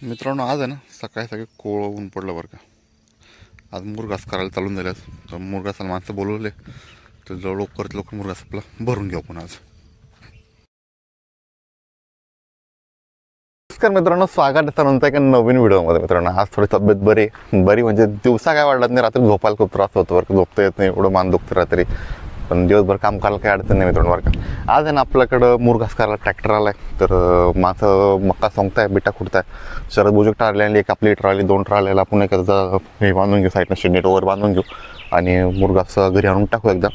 मित्रांनो, आज आहे ना सकाळी सकाळी कोवळं ऊन पडलं बरं का. आज मुरघास करायला चालून झाल्यास तर मुरघासाला माणसं बोलवले तर जवळ लवकरात मुरघास आपला भरून घेऊ आपण आज. नमस्कार मित्रांनो, स्वागत आहे सर्वांचं एका नवीन व्हिडिओमध्ये. मित्रांनो, आज थोडी तब्येत बरी म्हणजे दिवसा काय वाटत नाही, रात्री झोपायला खूप त्रास होतो बरं का. झोपता येत नाही, एवढं मान दुखतं रात्री, पण दिवसभर काम करायला काही अडचण नाही मित्रांनो बरं का. आज आहे ना आपल्याकडं मुरघास करायला ट्रॅक्टर आला आहे. तर माझं मक्का सोंगताय, बिटा खुडताय. शरद बुजुक ट्रायला एक आपली ट्रॉली, 2 ट्रॉलीला आपण एखादा हे बांधून घेऊ, साईडनं शेडनेट वगैरे बांधून घेऊ आणि मुरघास घरी आणून टाकू एकदा.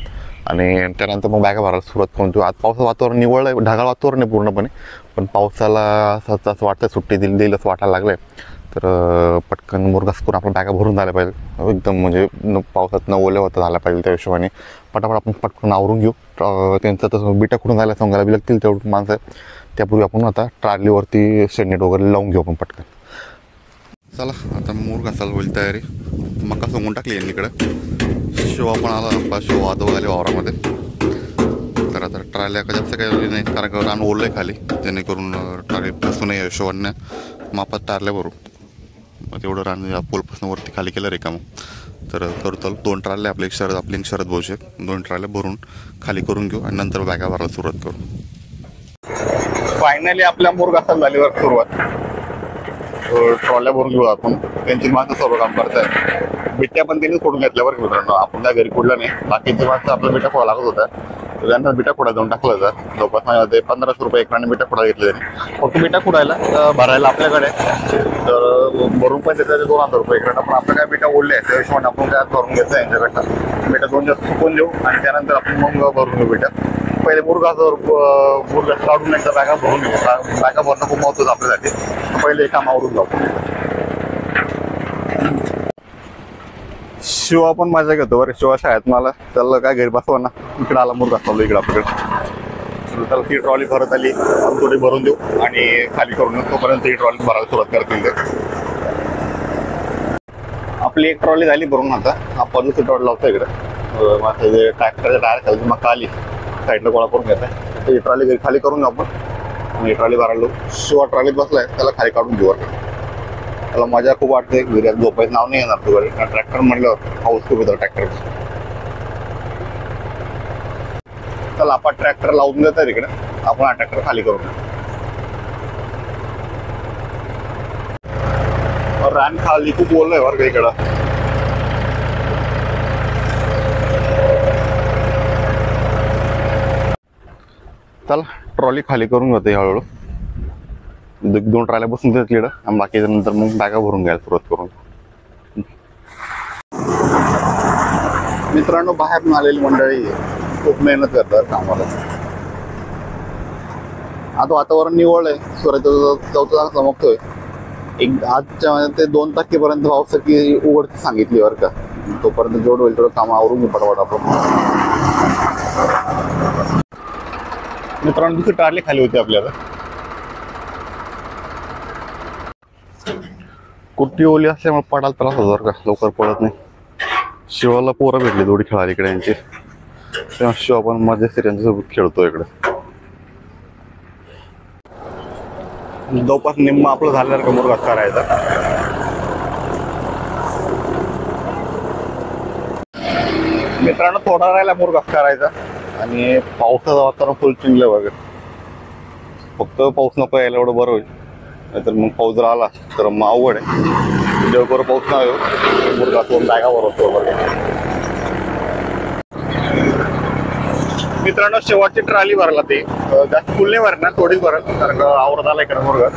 आणि त्यानंतर मग बॅगा भरायला सुरुवात करून देऊ. आज पावसाचं वातावरण निवळलं आहे, ढगाळ वातावरण आहे पूर्णपणे, पण पावसाला असं वाटतं सुट्टी दिली असं वाटायला लागलं आहे. तर पटकन मुरघास करून आपल्या बॅगा भरून झाल्या पाहिजे एकदम, म्हणजे पावसात न ओले होतं झालं पाहिजे. त्या हिशोबाने पटापट आपण पटकन आवरून घेऊ. त्यांचं तसं बिटा कुठून झाल्या सांगायला बी लागतील तेवढं माणसं. त्यापूर्वी आपण आता ट्रॉलीवरती शेडनेट वगैरे लावून घेऊ आपण पटकन. चला आता मुरघासाला होईल तयारी. मका सोंगून टाकली यांनी इकडं. शिवा पण आला आपला, शिवा आता आले वावरामध्ये. तर आता ट्रॉल्या का जास्त काही नाही, कारण का रान ओरलं आहे खाली, जेणेकरून ट्रॉली फसू नये हिशोबाने मापात टारल्या भरू. मग तेवढं रान पोलपासून वरती खाली केलं रे का. मग तर करू चालू 2 ट्रॉल्या आपली एक शरद भाऊचे 2 ट्रॉल्या भरून खाली करून घेऊ आणि नंतर बॅगा भरायला सुरुवात करू. फायनली आपल्या मुरघासाला झालीवर सुरुवात. ट्रॉल्या भरून घेऊ आपण. त्यांची माणसं सर्व काम करताय. बिट्ट्या पण त्यांनी फोडून घेतल्यावर मित्रांनो, आपण काय घरी फोडलं नाही. बाकीची माणसं आपल्या बिट्या फोडा लागत होत्या, तर त्यांना बिटा खुडा जाऊन टाकलं होतं. जवळपास ते 1500 रुपये एकराने बिटा खुडा घेतले त्यांनी. फक्त बिटा खुडायला भरायला आपल्याकडे तर भरून पण त्याचे 2000 रुपये एकरानं. पण आपल्या काय बिटा ओढले त्या हिशोबाने आपण काय भरून घेतलं यांच्याकडनं. बिटा 2 जास्त सुकून देऊ आणि त्यानंतर आपण मग भरून घेऊ बिटा. पहिले मुरघास काढून एकदा बॅगा भरून घेऊ. बॅगा भरणं खूप महत्त्वाचं आपल्यासाठी. पहिले काम आवरून जाऊ. शिवा पण मजा घेतो बरं. शिवा शाळेत मला त्याला काय घरी बसवा ना, इकडे आला मुरघास चालू इकडे आपल्याकडे. त्याला ती ट्रॉली भरत आली, आपण थोडी भरून देऊ आणि खाली करून देऊ. तोपर्यंत ही ट्रॉली भरायला सुरुवात करतील ते. आपली एक ट्रॉली झाली भरून. आता आपण दुसरी ट्रॉली लावतो इकडे. माझं जे ट्रॅक्टरच्या टायर खाली मग आली साईडला गोळा करून घेत आहे. ही ट्रॉली घरी खाली करून घेऊ आपण आणि ट्रॉली भरायला देऊ. शिवा ट्रॉलीत बसलाय, त्याला खाली काढून घेऊ. त्याला मजा खूप वाटते. घरी झोपायचं नाव नाही येणार तू घरी, कारण ट्रॅक्टर म्हणलं हाऊस खूप येतं ट्रॅक्टर. चला आपण ट्रॅक्टर लावून देतात इकडे. आपण हा ट्रॅक्टर खाली करून रान खाली खूप ओलंय बरं का इकडं. चला ट्रॉली खाली करून घेते हळूहळू. 2 ट्रॉल्या बसून देतात इकडं आणि बाकीच्या नंतर मग बॅगा भरून घ्यायला सुरुवात करून. मित्रांनो, बाहेरून आलेली मंडळी खूप मेहनत करतात कामाला. आता वातावरण निवळ आहे, सूर्य चौथा चमकतोय. एक आजच्या ते 2 तारखेपर्यंत पावसाची उघड सांगितली बरं का. तोपर्यंत जेवढं होईल तेवढं काम आवरून घेऊ पटापट आपण. मित्रांनो, दुसरी ट्रॉली खाली होती आपल्याला. कुट्टी ओली असल्यामुळे पडायला त्रास होतो बरं का, लवकर पडत नाही. शिवाला पोरं भेटली थोडी खेळायला इकडे यांची, तेव्हा शिवा पण मजेशीर यांच्यासोबत खेळतो इकडे. जवळपास निम्म आपलं झाल्यावर का मुरघास करायचा. मित्रांनो, थोडा राहिला मुरघास करायचा आणि पावसाचं वातावरण फुल चिंगलं वगैरे. फक्त पाऊस नको यायला एवढं बरं होईल, नाहीतर मग पाऊस जर आला तर मग अवघड आहे. जेव्हा पाऊस नाही येऊ मुरघासून बॅगा भरवतो वगैरे. मित्रांनो, शेवटची ट्रॉली भरला ते जास्त फुल नाही भरणार, थोडीच भरल, कारण आवरत आला इकडे मुरघास.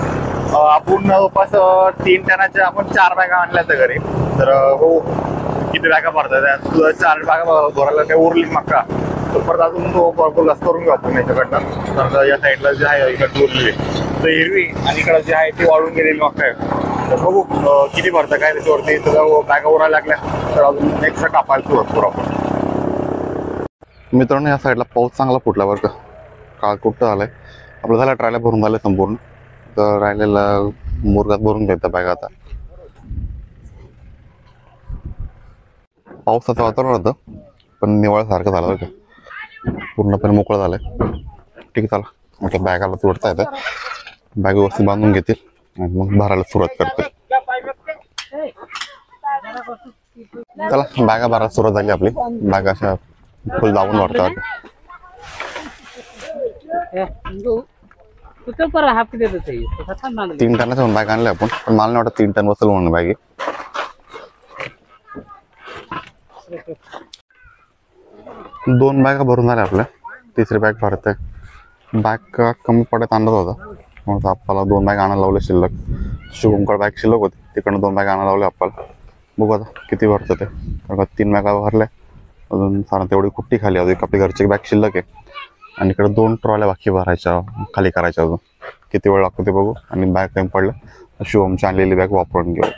आपण जवळपास 3 टनाच्या आपण 4 बॅगा आणल्या तर घरी. तर हो, किती बॅगा भरतात 4 बॅगा भरायला काय उरली मक्का. तर परत अजून तो मुरघास करून घेऊ आपण याच्याकडनं. तर या साईडला जे आहे इकडे उरलेली तर हिरवी आणि इकडं जे आहे ती वाळून गेलेली मक्का आहे. तर बघू किती भरतं काय त्याच्यावरती. तर बॅगा उरायला लागल्या तर अजून एक्स्ट्रा कापायला सुरुवात करू आपण. मित्रांनो, या साईडला पाऊस चांगला फुटला बरं का. काळ कुठं आलाय आपलं. झाला ट्रायला भरून झालं संपूर्ण. तर राहिलेला मुरघास भरून घ्यायचा बॅग. आता पावसाचं वातावरण होतं पण निवळसारखं झालं बरं का, पूर्णपणे मोकळं झालंय. ठीक आहे, चला म्हटलं बॅगाला तोडता येतं. बॅग व्यवस्थित बांधून घेतील आणि मग भरायला सुरुवात करतोय. चला बॅगा भरायला सुरुवात झाली आपली. बॅगा अशा फुल दाबून भरतात. 3 टनाच्या बॅग आणल्या आपण, पण मला नाही वाटत 3 टन बसेल म्हणून बॅग. 2 बॅगा भरून झाल्या आपल्या. तिसरी बॅग भरत आहे. बॅग कमी पडत आणत होता म्हणून आपल्याला 2 बॅग आणायला लावले शिल्लक. शुभमकडे बॅग शिल्लक होती, तिकडनं 2 बॅग आणायला लावले आपल्याला. बघू आता किती भरतं ते. कारण का 3 बॅगा भरल्या, अजून साधारण तेवढी कुट्टी खाली अजून आपली घरची बॅग शिल्लक आहे. आणि इकडे 2 ट्रॉल्या बाकी भरायच्या, खाली करायच्या. अजून किती वेळ लागतो ते बघू. आणि बॅग कमी पडलं शुभमची आणलेली बॅग वापरून घेऊ.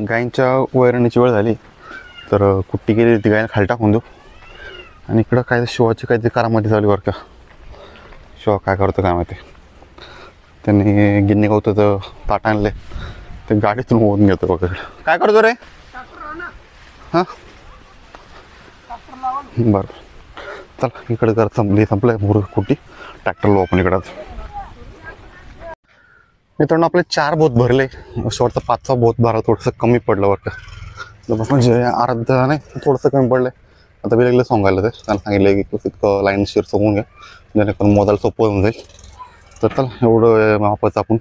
गायींच्या वैरणीची वेळ झाली तर कुट्टी केली ती गायीला खाली टाकून देऊ. आणि इकडं काय शिवाची काहीतरी कारामध्ये चालू बरं का. शिवा काय करतो काय माहिती. त्यांनी गिन्नी गवताचं ताट आणले, ते गाडीतून ओढून घेतो वगैरे. काय करतो रे? हां बरं चला इकडे कर. संपलं पूर्ण कुट्टी. ट्रॅक्टर लावू आपण इकडं. मित्रांनो आपले 4 बोत भरले. शेवटचा 5वा बोत भरा थोडंसं कमी पडलं बरं का. म्हणजे अर्धा नाही थोडंसं कमी पडलं. आता बिलगले सांगायला ते त्यांना सांगितलं की इतकं लाईन शिर सोडून घ्या, जेणेकरून मोदाला सोपं होऊन जाईल. तर चला एवढं मापाचं आपण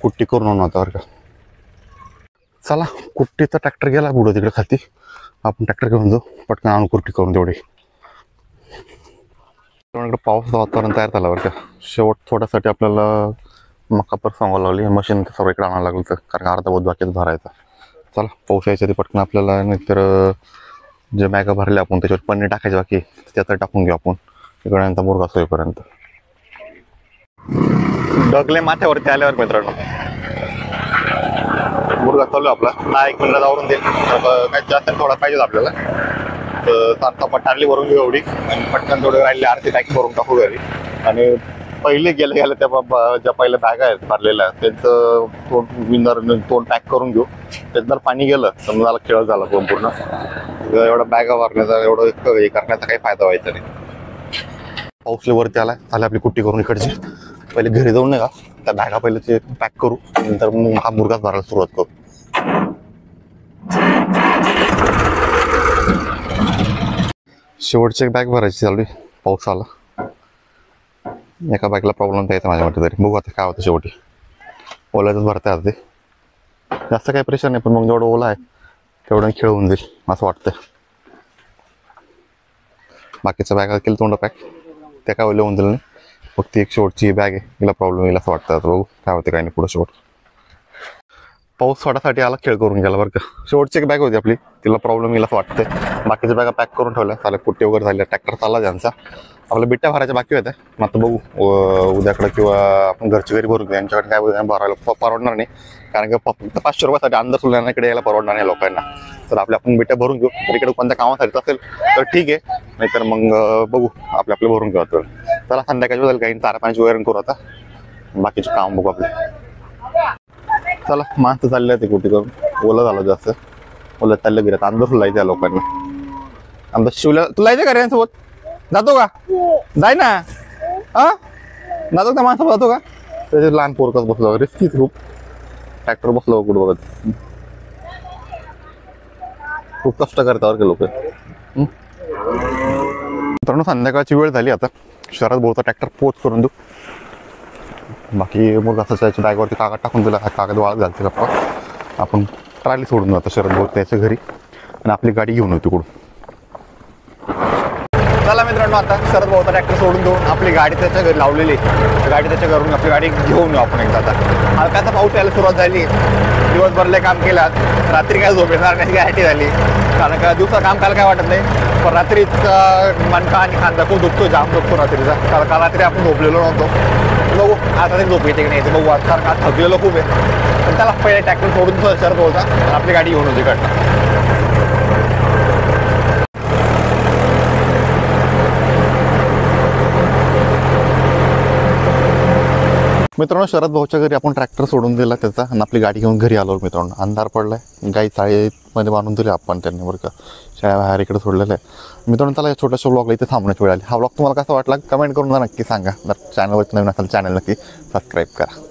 कुट्टी करून आणू आता बरं का. चला कुट्टीचा ट्रॅक्टर गेला पुढं तिकडे खाती. आपण ट्रॅक्टर घेऊन जाऊ, पटकन आणू कुट्टी करून तेवढी. इकडे पावसाचं वातावरण तयार झालं बरं का. शेवट थोड्यासाठी आपल्याला मका पर सांगावं लागली. मशीन सर्व इकडे आणावं लागलं तर, कारण अर्धा बोध बाकीच भरायचा. चला पाऊस यायच्या आधी पटकन आपल्याला, नाहीतर जे बॅगा भरले आपण त्याच्यावर पन्नी टाकायचे बाकी त्यात टाकून घेऊ आपण इकडे नंतर मुरघास होईपर्यंत. डगले माथ्यावरती आल्यावर मित्रांनो मुरघास चालू आपला. 1 मिनिटात आवरून देईल. काय जास्त थोडा पाहिजे आपल्याला. तर सारखा पटारली भरून घेऊ एवढी. आणि पटकन थोडं राहिले आरती पॅक भरून टाकू घरी. आणि पहिले गेले त्या ज्या पहिल्या बॅगा आहेत भरलेल्या त्यांचं तोंड पॅक करून घेऊ. त्यात जर पाणी गेलं तर मला खेळ झाला पूर्ण. एवढा बॅगा भरण्याचा एवढं हे करण्याचा काही फायदा व्हायचा नाही. पाऊसले वरती आला झाले आपली कुट्टी करून इकडची. पहिले घरी जाऊन नाही का त्या बॅगा पहिले ते पॅक करू, नंतर मग हा मुरघास भरायला सुरुवात करू. शेवटची बॅग भरायची चालू आहे. पाऊस आला. एका बॅगला प्रॉब्लेम द्यायचा माझ्या मते तरी. बघू आता काय होतं शेवटी. ओल्यातच भरता येतं ते. जास्त काही प्रेशर नाही, पण मग जेवढं ओला आहे तेवढं खेळून जाईल असं वाटतं. बाकीच्या बॅगा केलं तोंड पॅक, त्या काय ओले होऊन जाईल नाही. फक्त एक शेवटची बॅग आहे, हिला प्रॉब्लेम येईल असं वाटतं. आता बघू काय होते काय नाही पुढं शेवट. पाऊस सोडासाठी आला खेळ करून गेला बरं का. शेवटची एक बॅग होती आपली, तिला प्रॉब्लेम येईल असं वाटतंय. बाकीच्या बॅगा पॅक करून ठेवल्या. चालेल कुट्टी वगैरे झाल्या. ट्रॅक्टर चालला त्यांचा. आपल्या बिट्ट्या भरायच्या बाकी होत्या. मग आता बघू उद्याकडे किंवा आपण घरची घरी भरून यांच्याकडे काय भरायला परवडणार नाही. कारण की फक्त 500 रुपयासाठी अंदर सुलण्याकडे यायला परवडणार नाही लोकांना. तर आपण बिट्ट्या भरून घेऊ. तर इकडे कोणत्या कामासाठी असेल तर ठीक आहे, नाहीतर मग बघू आपल्या भरून घेऊ. आता चला संध्याकाळची जाईल काही तारा पाण्याची वैरण करू. आता बाकीचे काम बघू आपले. चला माणसं चालले आहे ते कुठे करून. ओलं झालं जास्त. ओलं चाललं गेलं तर अंदर सुलायचं आहे लोकांना. आमचं शिवल्या तुला यायचं का यांसोबत? जातो का? जाय ना. हा जातो का माणसं जातो का? त्याचे लहान पोरकच बसलो. रिस्की खूप. ट्रॅक्टर बसलो कुठं बघत. खूप कष्ट करतावर के लोक. मित्रांनो संध्याकाळची वेळ झाली. आता शहरात बहुता ट्रॅक्टर पोच करून देऊ. बाकी मग असं बॅगवरती कागद टाकून दिला. कागद वाळत घालते गप्पा. आपण ट्राली सोडून जातो शहरात बहुत त्याच्या घरी आणि आपली गाडी घेऊन येऊ तिकडून. चला मित्रांनो आता शरद भाऊचा ट्रॅक्टर सोडून देऊन आपली गाडी त्याच्या घरी लावलेली. गाडी त्याच्या घरून आपली गाडी घेऊन येऊ आपण एकदा. आता हलकाचा पाऊस यायला सुरुवात झाली. दिवसभरले काम केलात, रात्री काय झोप येणार नाही गॅरंटी झाली. कारण का दिवसा काम करायला काय वाटत नाही, पण रात्रीचा मणका आणि खांदा खूप दुखतो, जाम दुखतो रात्रीचा. कारण का रात्री आपण झोपलेलो नव्हतो. बघू आता तरी झोप येते की नाही ते बघू. आता कारण का थकलेलो खूप आहे. पण त्याला पहिले ट्रॅक्टर सोडून शरद भाऊचा आपली गाडी घेऊन होती कडनं. मित्रांनो शरद भाऊच्या घरी आपण ट्रॅक्टर सोडून दिला त्याचा आणि आपली गाडी घेऊन घरी आलो. मित्रांनो अंधार पडलाय. गाई चाळीमध्ये बांधून दिली आपण त्यांनी बरं का. शाळा बाहेर इकडे सोडलेलं आहे. मित्रांनो त्याला या छोट्याशा ब्लॉगला इथे थांबण्याची वेळ आली. हा ब्लॉग तुम्हाला कसा वाटला कमेंट करून नक्की सांगा. जर चॅनलवरती नवीन असेल चॅनल नक्की सबस्क्राईब करा.